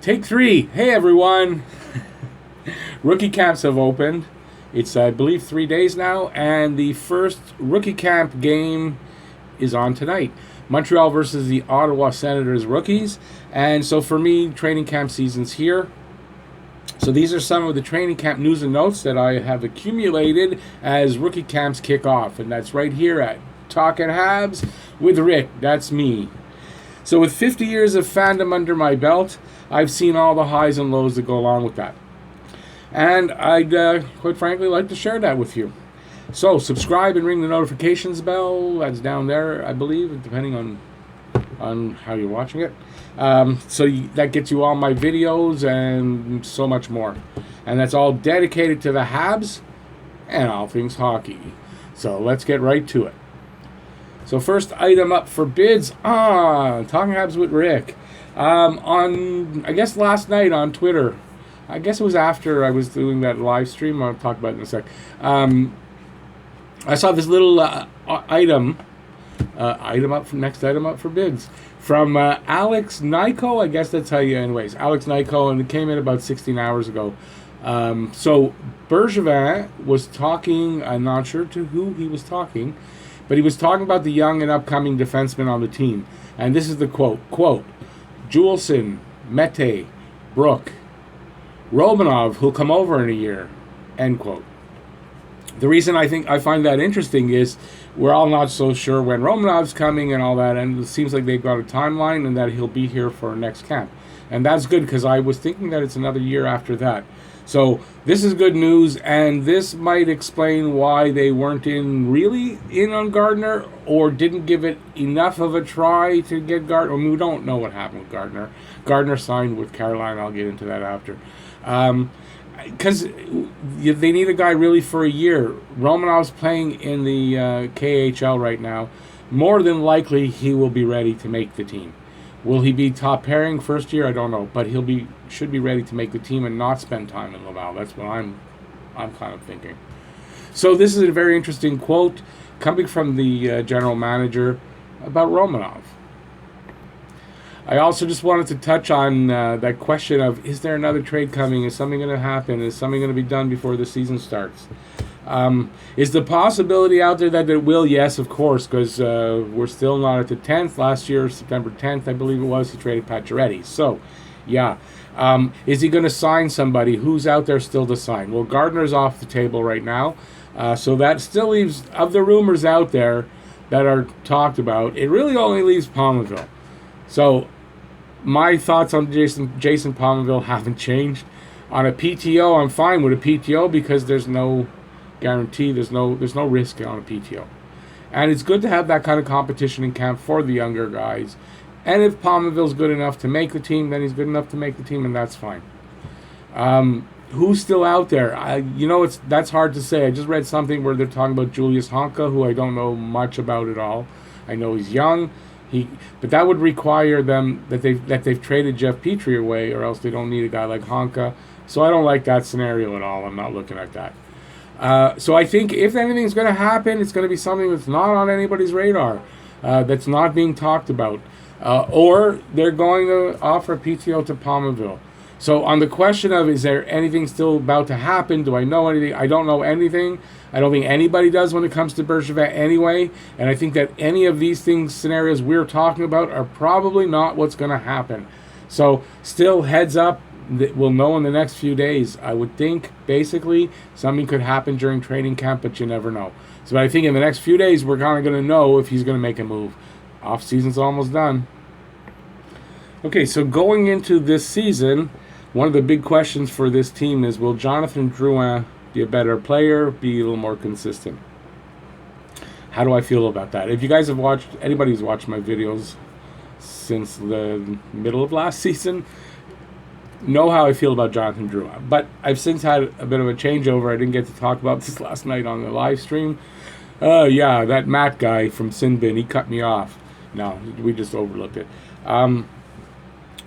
Take three. Hey, everyone. Rookie camps have opened. It's, I believe, 3 days now, and the first rookie camp game is on tonight. Montreal versus the Ottawa Senators rookies. And so for me, training camp season's here. So these are some of the training camp news and notes that I have accumulated as rookie camps kick off. And that's right here at Talking Habs with Rick. That's me. So with 50 years of fandom under my belt, I've seen all the highs and lows that go along with that. And I'd, quite frankly, like to share that with you. So subscribe and ring the notifications bell. That's down there, I believe, depending on how you're watching it. That gets you all my videos and so much more. And that's all dedicated to the Habs and all things hockey. So let's get right to it. So first item up for bids on Talking Habs with Rick. On, I guess, last night on Twitter. I guess it was after I was doing that live stream. I'll talk about it in a sec. I saw this little item up for bids from Alex Nyko. I guess that's how you, anyways. Alex Nyko, and it came in about 16 hours ago. So Bergevin was talking. I'm not sure to who he was talking, but he was talking about the young and upcoming defensemen on the team. And this is the quote. Quote, Juleson, Mete, Brook, Romanov, who'll come over in a year, end quote. The reason I find that interesting is we're all not so sure when Romanov's coming and all that, and it seems like they've got a timeline and that he'll be here for next camp. And that's good because I was thinking that it's another year after that. So this is good news, and this might explain why they weren't really in on Gardiner or didn't give it enough of a try to get Gardiner. I mean, we don't know what happened with Gardiner. Gardiner signed with Carolina. I'll get into that after. Because they need a guy really for a year. Romanov's playing in the KHL right now. More than likely, he will be ready to make the team. Will he be top pairing first year? I don't know, but should be ready to make the team and not spend time in Laval. That's what I'm kind of thinking. So this is a very interesting quote coming from the general manager about Romanov. I also just wanted to touch on that question of, is there another trade coming? Is something going to happen? Is something going to be done before the season starts? Is the possibility out there that it will? Yes, of course, because we're still not at the 10th. Last year, September 10th, I believe it was, he traded Pacioretty. So, yeah. Is he going to sign somebody? Who's out there still to sign? Well, Gardiner's off the table right now. So that still leaves, of the rumors out there that are talked about, it really only leaves Palmerville. So my thoughts on Jason Palmerville haven't changed. On a PTO, I'm fine with a PTO because there's no guarantee, there's no risk on a PTO. And it's good to have that kind of competition in camp for the younger guys. And if Palmerville's good enough to make the team, then he's good enough to make the team, and that's fine. Who's still out there? That's hard to say. I just read something where they're talking about Julius Honka, who I don't know much about at all. I know he's young. But that would require them that they've traded Jeff Petrie away, or else they don't need a guy like Honka. So I don't like that scenario at all. I'm not looking at that. So I think if anything's going to happen, it's going to be something that's not on anybody's radar, that's not being talked about, or they're going to offer PTO to Palmerville. So on the question of, is there anything still about to happen? Do I know anything? I don't know anything. I don't think anybody does when it comes to Bergevin anyway. And I think that any of these scenarios we're talking about are probably not what's going to happen. So still heads up. We'll know in the next few days. I would think, basically, something could happen during training camp, but you never know. So I think in the next few days, we're kind of going to know if he's going to make a move. Off-season's almost done. Okay, so going into this season, one of the big questions for this team is, will Jonathan Drouin be a better player, be a little more consistent? How do I feel about that? If you guys have watched, anybody who's watched my videos since the middle of last season, know how I feel about Jonathan Drouin. But I've since had a bit of a changeover. I didn't get to talk about this last night on the live stream. Yeah, that Matt guy from Sinbin, he cut me off. No, we just overlooked it.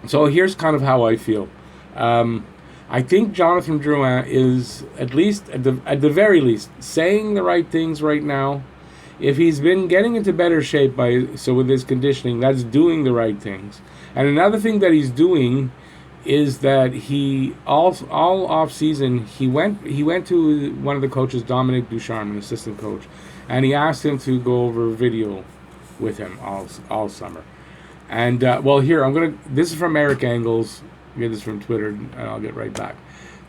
So here's kind of how I feel. I think Jonathan Drouin is, at least, at the very least, saying the right things right now. If he's been getting into better shape with his conditioning, that's doing the right things. And another thing that he's doing is that he all off season he went to one of the coaches, Dominic Ducharme, an assistant coach, and he asked him to go over video with him all summer. And this is from Eric Engels. I get this from Twitter, and I'll get right back.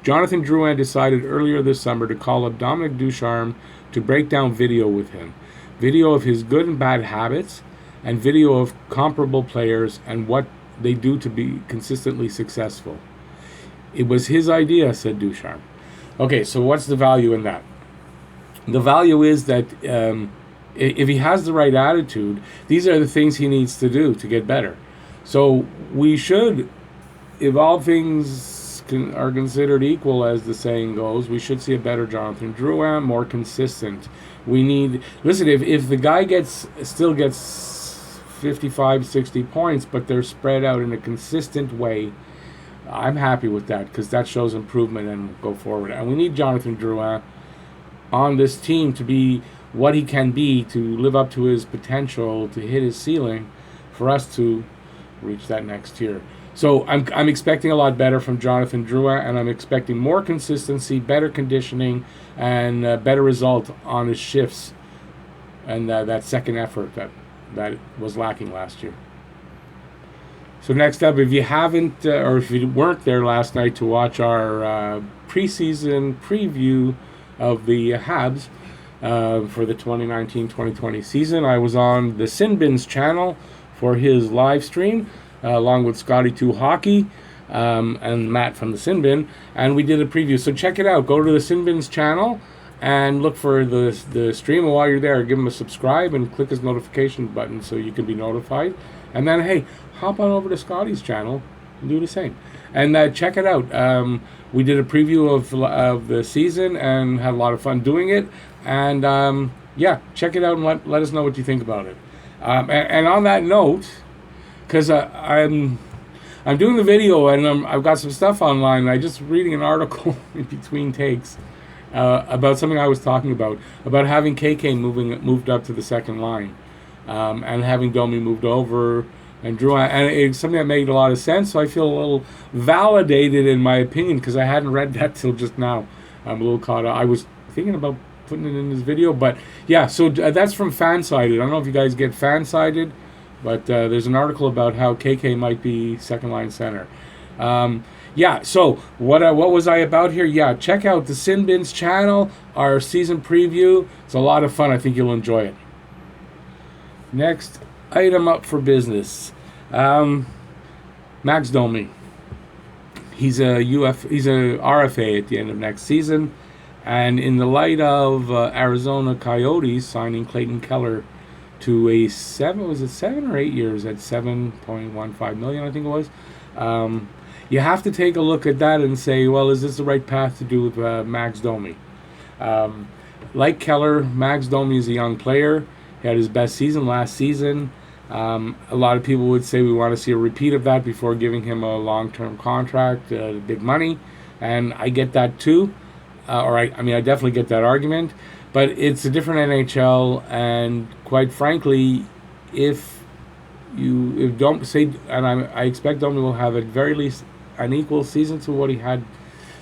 Jonathan Drouin decided earlier this summer to call up Dominic Ducharme to break down video with him, video of his good and bad habits, and video of comparable players and what they do to be consistently successful. It was his idea, said Ducharme. Okay, so what's the value in that? The value is that if he has the right attitude, these are the things he needs to do to get better. So we should, if all things are considered equal, as the saying goes, we should see a better Jonathan Drouin, more consistent. If the guy still gets 55, 60 points, but they're spread out in a consistent way, I'm happy with that, because that shows improvement and go forward. And we need Jonathan Drouin on this team to be what he can be, to live up to his potential, to hit his ceiling, for us to reach that next tier. So I'm expecting a lot better from Jonathan Drouin, and I'm expecting more consistency, better conditioning, and better result on his shifts, and that second effort that was lacking last year. So next up, if you haven't, or if you weren't there last night to watch our preseason preview of the Habs for the 2019-2020 season, I was on the Sinbins channel for his live stream, along with Scotty2 Hockey and Matt from the Sinbin, and we did a preview. So check it out. Go to the Sinbins channel and look for the stream, and while you're there, give him a subscribe and click his notification button so you can be notified. And then, hey, hop on over to Scotty's channel and do the same. And check it out. We did a preview of the season and had a lot of fun doing it. And check it out and let us know what you think about it. And on that note, because I'm doing the video and I've got some stuff online, and I'm just reading an article in between takes. About something I was talking about having KK moved up to the second line, and having Domi moved over, and Drouin, and it's something that made a lot of sense. So I feel a little validated in my opinion, because I hadn't read that till just now. I'm a little caught up. I was thinking about putting it in this video, but yeah. So that's from Fansided. I don't know if you guys get Fansided, but there's an article about how KK might be second line center. So what was I about here? Yeah, check out the Sinbins channel, our season preview. It's a lot of fun. I think you'll enjoy it. Next item up for business. Max Domi. He's a RFA at the end of next season. And in the light of Arizona Coyotes signing Clayton Keller to a 7 or 8 years at $7.15 million, I think it was. You have to take a look at that and say, well, is this the right path to do with Max Domi? Like Keller, Max Domi is a young player. He had his best season last season. A lot of people would say we want to see a repeat of that before giving him a long-term contract, big money. And I get that too. I definitely get that argument. But it's a different NHL, and quite frankly, if don't say, and I expect Domi will have at very least an equal season to what he had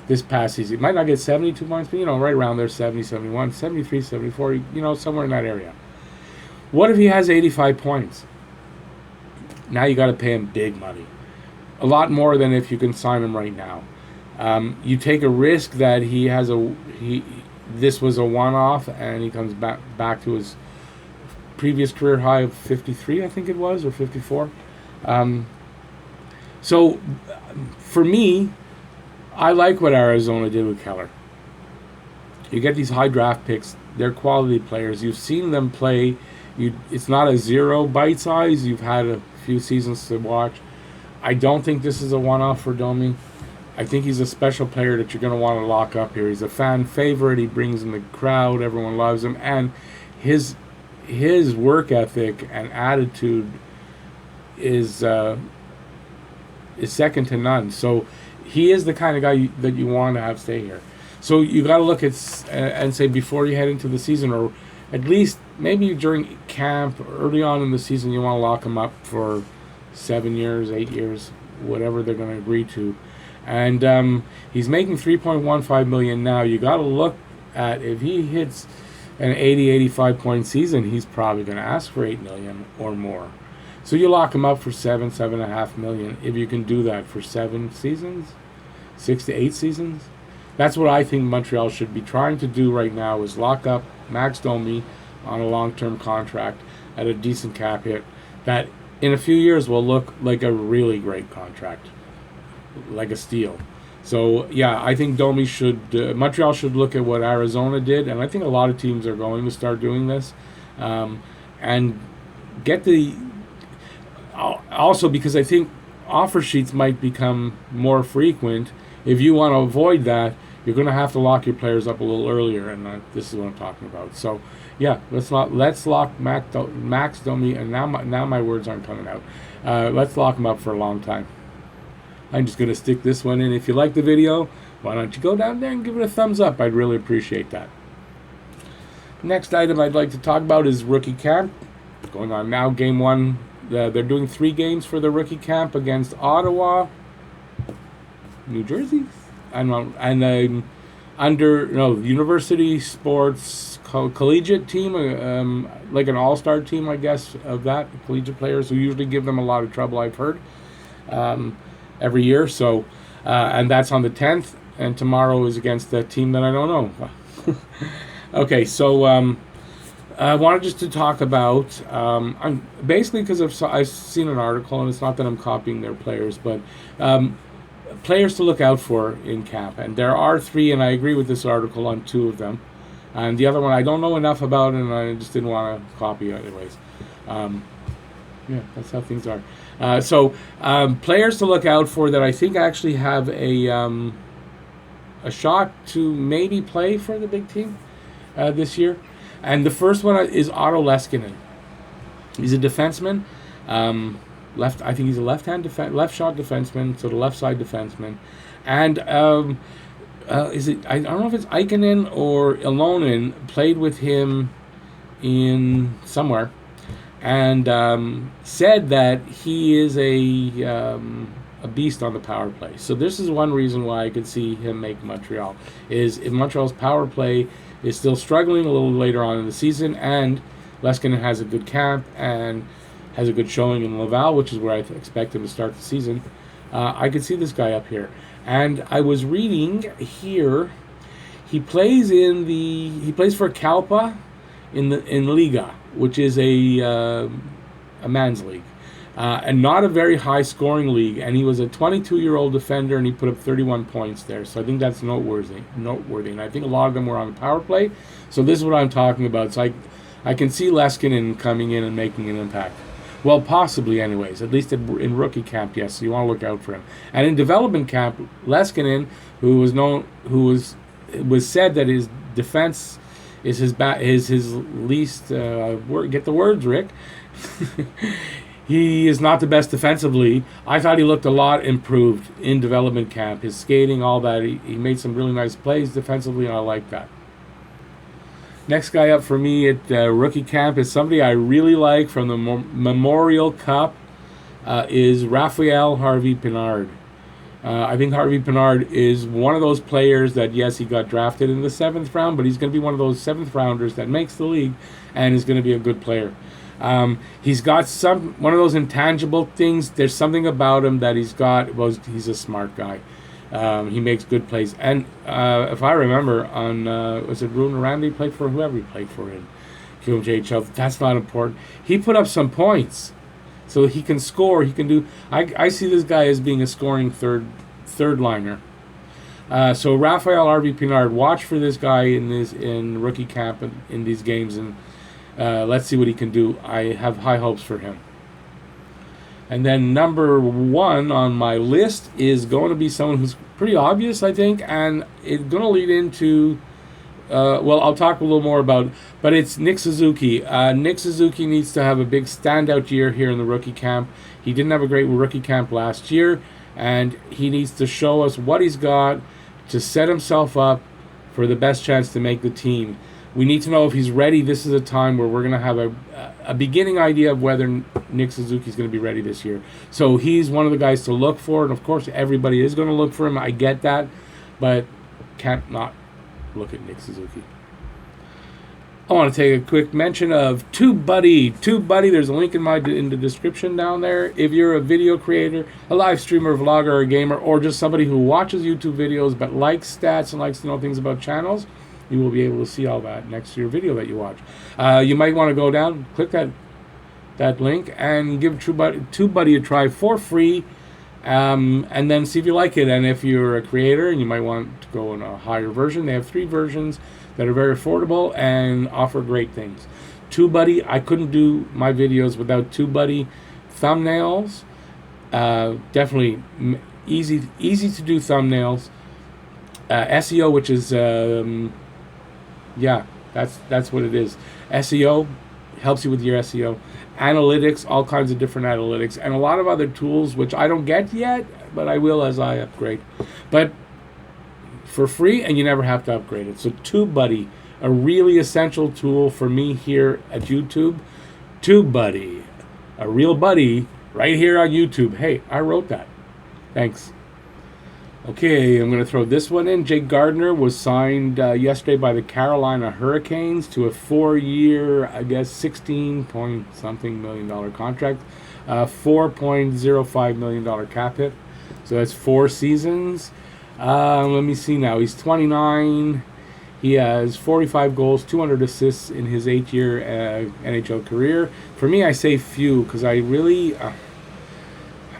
this past season. He might not get 72 points, but right around there, 70, 71, 73, 74, somewhere in that area. What if he has 85 points? Now you got to pay him big money, a lot more than if you can sign him right now. You take a risk that this was a one-off, and he comes back to his previous career high of 53, I think it was, or 54. So, for me, I like what Arizona did with Keller. You get these high draft picks. They're quality players. You've seen them play. It's not a zero bite size. You've had a few seasons to watch. I don't think this is a one-off for Domi. I think he's a special player that you're going to want to lock up here. He's a fan favorite. He brings in the crowd. Everyone loves him. And his work ethic and attitude is second to none. So he is the kind of guy that you want to have stay here. So you got to look at and say, before you head into the season, or at least maybe during camp, early on in the season, you want to lock him up for 7 years, 8 years, whatever they're going to agree to. And he's making $3.15 million now. You got to look at, if he hits an 85 point season, he's probably going to ask for $8 million or more. So you lock him up for $7.5 million if you can do that for 7 seasons, 6 to 8 seasons. That's what I think Montreal should be trying to do right now, is lock up Max Domi on a long-term contract at a decent cap hit that in a few years will look like a really great contract, like a steal. So yeah, I think Domi should, Montreal should look at what Arizona did, and I think a lot of teams are going to start doing this, and get the, also because I think offer sheets might become more frequent. If you want to avoid that, you're going to have to lock your players up a little earlier, and this is what I'm talking about. So, yeah, let's lock Max Domi, and now my words aren't coming out. Let's lock him up for a long time. I'm just going to stick this one in. If you like the video, why don't you go down there and give it a thumbs up? I'd really appreciate that. Next item I'd like to talk about is rookie camp. Going on now, game 1. They're doing 3 games for the rookie camp against Ottawa, New Jersey, and University Sports collegiate team, like an all-star team, I guess, of that, collegiate players who usually give them a lot of trouble, I've heard, every year. So, and that's on the 10th, and tomorrow is against that team that I don't know. Okay, so I wanted just to talk about, I'm basically because I've seen an article, and it's not that I'm copying their players, but players to look out for in camp, and there are 3, and I agree with this article on 2 of them, and the other one I don't know enough about, and I just didn't want to copy anyways. Yeah, that's how things are. So players to look out for that I think actually have a shot to maybe play for the big team this year, and the first one is Otto Leskinen. He's a defenseman. I think he's a left shot defenseman, so the left side defenseman, and is it? I don't know if it's Ikonen or Ilonen played with him in somewhere, and said that he is a beast on the power play. So this is one reason why I could see him make Montreal, is if Montreal's power play is still struggling a little later on in the season, and Leskinen has a good camp and has a good showing in Laval, which is where I expect him to start the season. I could see this guy up here. And I was reading here, he plays for Kalpa in Liga, which is a man's league, and not a very high scoring league. And he was a 22-year-old defender, and he put up 31 points there. So I think that's noteworthy. And I think a lot of them were on the power play. So this is what I'm talking about. So I can see Leskinen coming in and making an impact. Well, possibly anyways, at least in rookie camp, yes, so you want to look out for him. And in development camp, Leskinen, who was said that his defense is his least, get the words, Rick. He is not the best defensively. I thought he looked a lot improved in development camp. His skating, all that, he made some really nice plays defensively, and I like that. Next guy up for me at rookie camp is somebody I really like from the Memorial Cup, is Raphael Harvey-Pinard. I think Harvey-Pinard is one of those players that, yes, he got drafted in the 7th round, but he's going to be one of those 7th rounders that makes the league and is going to be a good player. He's got one of those intangible things. There's something about him that he's got. Well, he's a smart guy. He makes good plays. And if I remember, was it Rune Randy played for whoever he played for in QMJHL? That's not important. He put up some points, so he can score. He can do. I see this guy as being a scoring third liner. So Raphael Harvey-Pinard, watch for this guy in rookie camp in these games, and let's see what he can do. I have high hopes for him. And then number 1 on my list is going to be someone who's pretty obvious, I think, and it's going to lead into, I'll talk a little more about, but it's Nick Suzuki. Nick Suzuki needs to have a big standout year here in the rookie camp. He didn't have a great rookie camp last year, and he needs to show us what he's got to set himself up for the best chance to make the team. We need to know if he's ready. This is a time where we're going to have a beginning idea of whether Nick Suzuki is going to be ready this year. So he's one of the guys to look for, and of course everybody is going to look for him. I get that, but can't not look at Nick Suzuki. I want to take a quick mention of TubeBuddy. TubeBuddy, there's a link in the description down there. If you're a video creator, a live streamer, vlogger, or a gamer, or just somebody who watches YouTube videos but likes stats and likes to know things about channels, you will be able to see all that next to your video that you watch. You might want to go down, click that link, and give TubeBuddy a try for free, and then see if you like it. And if you're a creator and you might want to go in a higher version, they have 3 versions that are very affordable and offer great things. TubeBuddy, I couldn't do my videos without TubeBuddy. Thumbnails, definitely easy to do thumbnails. SEO, which is that's what it is. SEO helps you with your SEO. Analytics, all kinds of different analytics, and a lot of other tools which I don't get yet, but I will as I upgrade. But for free, and you never have to upgrade it. So TubeBuddy, a really essential tool for me here at YouTube. TubeBuddy, a real buddy right here on YouTube. Hey, I wrote that. Thanks. Okay, I'm going to throw this one in. Jake Gardiner was signed yesterday by the Carolina Hurricanes to a 4-year, I guess, $16-point-something million contract, $4.05 million cap hit. So that's 4 seasons. Let me see now. He's 29. He has 45 goals, 200 assists in his 8-year NHL career. For me, I say few because I really...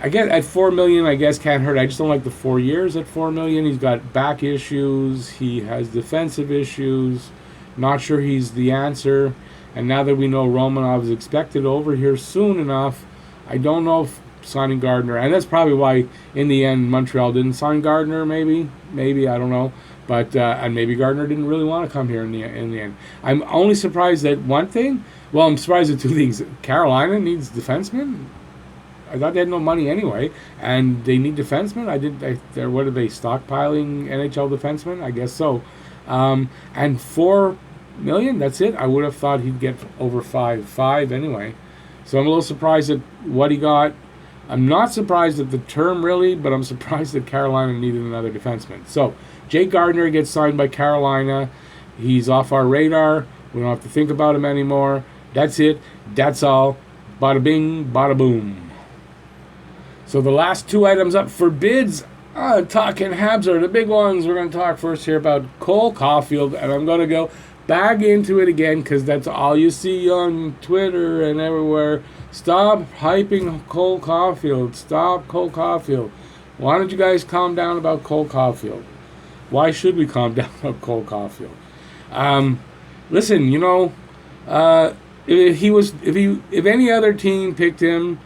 I get at $4 million, I guess can't hurt. I just don't like the 4 years at $4 million. He's got back issues. He has defensive issues. Not sure he's the answer. And now that we know Romanov is expected over here soon enough, I don't know if signing Gardiner, and that's probably why in the end Montreal didn't sign Gardiner. Maybe I don't know. But and maybe Gardiner didn't really want to come here in the end. I'm only surprised at one thing. Well, I'm surprised at 2 things. Carolina needs defensemen. I thought they had no money anyway, and they need defensemen. What are they, stockpiling NHL defensemen? I guess so. And $4 million, that's it. I would have thought he'd get over five anyway. So I'm a little surprised at what he got. I'm not surprised at the term really, but I'm surprised that Carolina needed another defenseman. So Jake Gardiner gets signed by Carolina. He's off our radar. We don't have to think about him anymore. That's it. That's all. Bada bing, bada boom. So the last 2 items up for bids, Talking Habs are the big ones. We're going to talk first here about Cole Caufield, and I'm going to go back into it again because that's all you see on Twitter and everywhere. Stop hyping Cole Caufield. Stop Cole Caufield. Why don't you guys calm down about Cole Caufield? Why should we calm down about Cole Caufield? Listen, you know, if any other team picked him,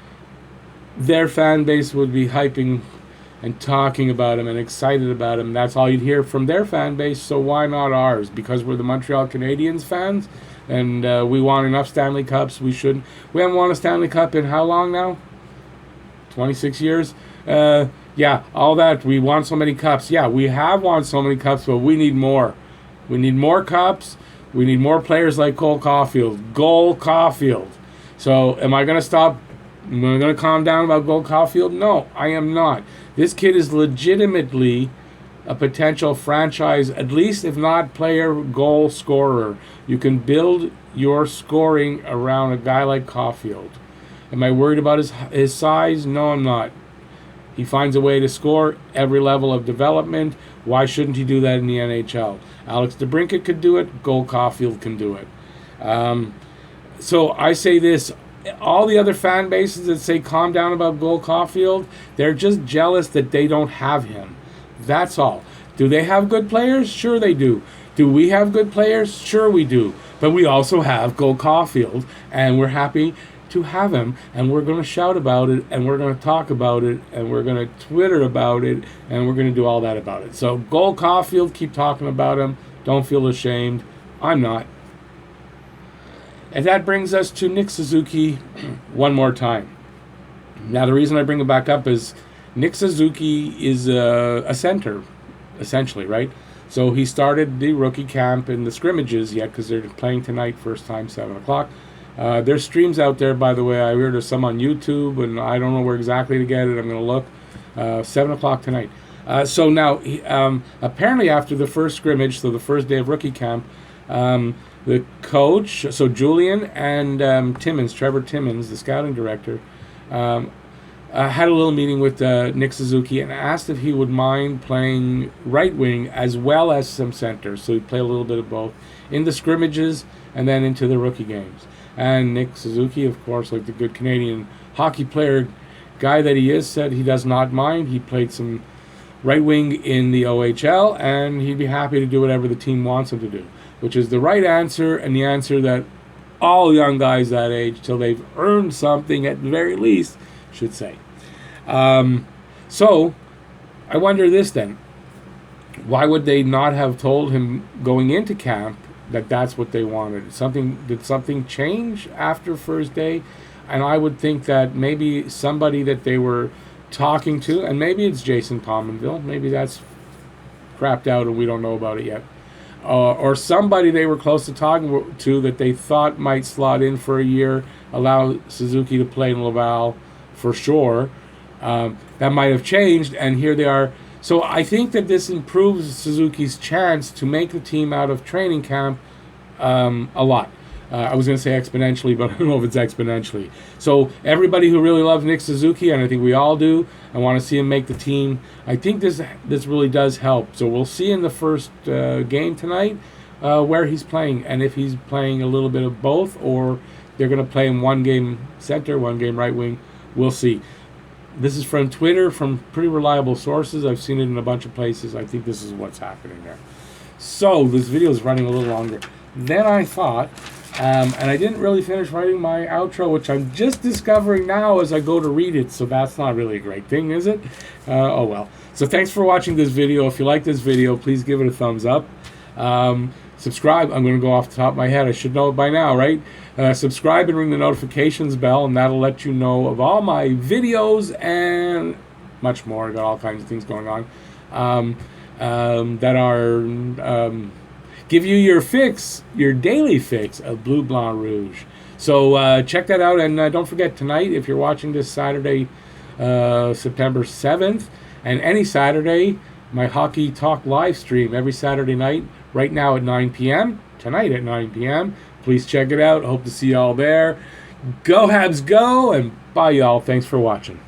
their fan base would be hyping and talking about him and excited about him. That's all you'd hear from their fan base, so why not ours? Because we're the Montreal Canadiens fans, and we won enough Stanley Cups. We haven't won a Stanley Cup in how long now? 26 years? Yeah, all that. We won so many cups. Yeah, we have won so many cups, but we need more. We need more cups. We need more players like Cole Caufield. Cole Caufield. So am I going to stop? Am I going to calm down about Cole Caufield? No, I am not. This kid is legitimately a potential franchise, at least if not player, goal scorer. You can build your scoring around a guy like Caufield. Am I worried about his size? No, I'm not. He finds a way to score every level of development. Why shouldn't he do that in the NHL? Alex DeBrincat could do it. Cole Caufield can do it. So I say this. All the other fan bases that say calm down about Cole Caufield, they're just jealous that they don't have him. That's all. Do they have good players? Sure they do. Do we have good players? Sure we do. But we also have Cole Caufield, and we're happy to have him, and we're going to shout about it, and we're going to talk about it, and we're going to Twitter about it, and we're going to do all that about it. So Cole Caufield, keep talking about him. Don't feel ashamed. I'm not. And that brings us to Nick Suzuki one more time. Now, the reason I bring him back up is Nick Suzuki is a center, essentially, right? So he started the rookie camp in the scrimmages yet because they're playing tonight, first time, 7 o'clock. There's streams out there, by the way. I heard there's some on YouTube, and I don't know where exactly to get it. I'm going to look. 7 o'clock tonight. So now, apparently after the first scrimmage, so the first day of rookie camp, the coach, so Julian and Trevor Timmins, the scouting director, had a little meeting with Nick Suzuki and asked if he would mind playing right wing as well as some center. So he'd play a little bit of both in the scrimmages and then into the rookie games. And Nick Suzuki, of course, like the good Canadian hockey player guy that he is, said he does not mind. He played some right wing in the OHL, and he'd be happy to do whatever the team wants him to do, which is the right answer and the answer that all young guys that age, till they've earned something at the very least, should say. So I wonder this then. Why would they not have told him going into camp that that's what they wanted? Did something change after first day? And I would think that maybe somebody that they were talking to, and maybe it's Jason Pominville, maybe that's crapped out and we don't know about it yet, or somebody they were close to talking to that they thought might slot in for a year, allow Suzuki to play in Laval for sure. That might have changed, and here they are. So I think that this improves Suzuki's chance to make the team out of training camp a lot. I was going to say exponentially, but I don't know if it's exponentially. So everybody who really loves Nick Suzuki, and I think we all do, and want to see him make the team, I think this really does help. So we'll see in the first game tonight where he's playing, and if he's playing a little bit of both, or they're going to play him one game center, one game right wing. We'll see. This is from Twitter, from pretty reliable sources. I've seen it in a bunch of places. I think this is what's happening there. So this video is running a little longer than I thought. And I didn't really finish writing my outro, which I'm just discovering now as I go to read it. So that's not really a great thing, is it? Oh well. So thanks for watching this video. If you like this video, please give it a thumbs up. Subscribe. I'm going to go off the top of my head. I should know it by now, right? Subscribe and ring the notifications bell, and that'll let you know of all my videos and much more. I got all kinds of things going on that are give you your fix, your daily fix of Bleu Blanc Rouge. So check that out, and don't forget tonight, if you're watching this Saturday, September 7th, and any Saturday, my Hockey Talk live stream every Saturday night, right now at 9 p.m., tonight at 9 p.m. Please check it out. Hope to see y'all there. Go Habs, go, and bye, y'all. Thanks for watching.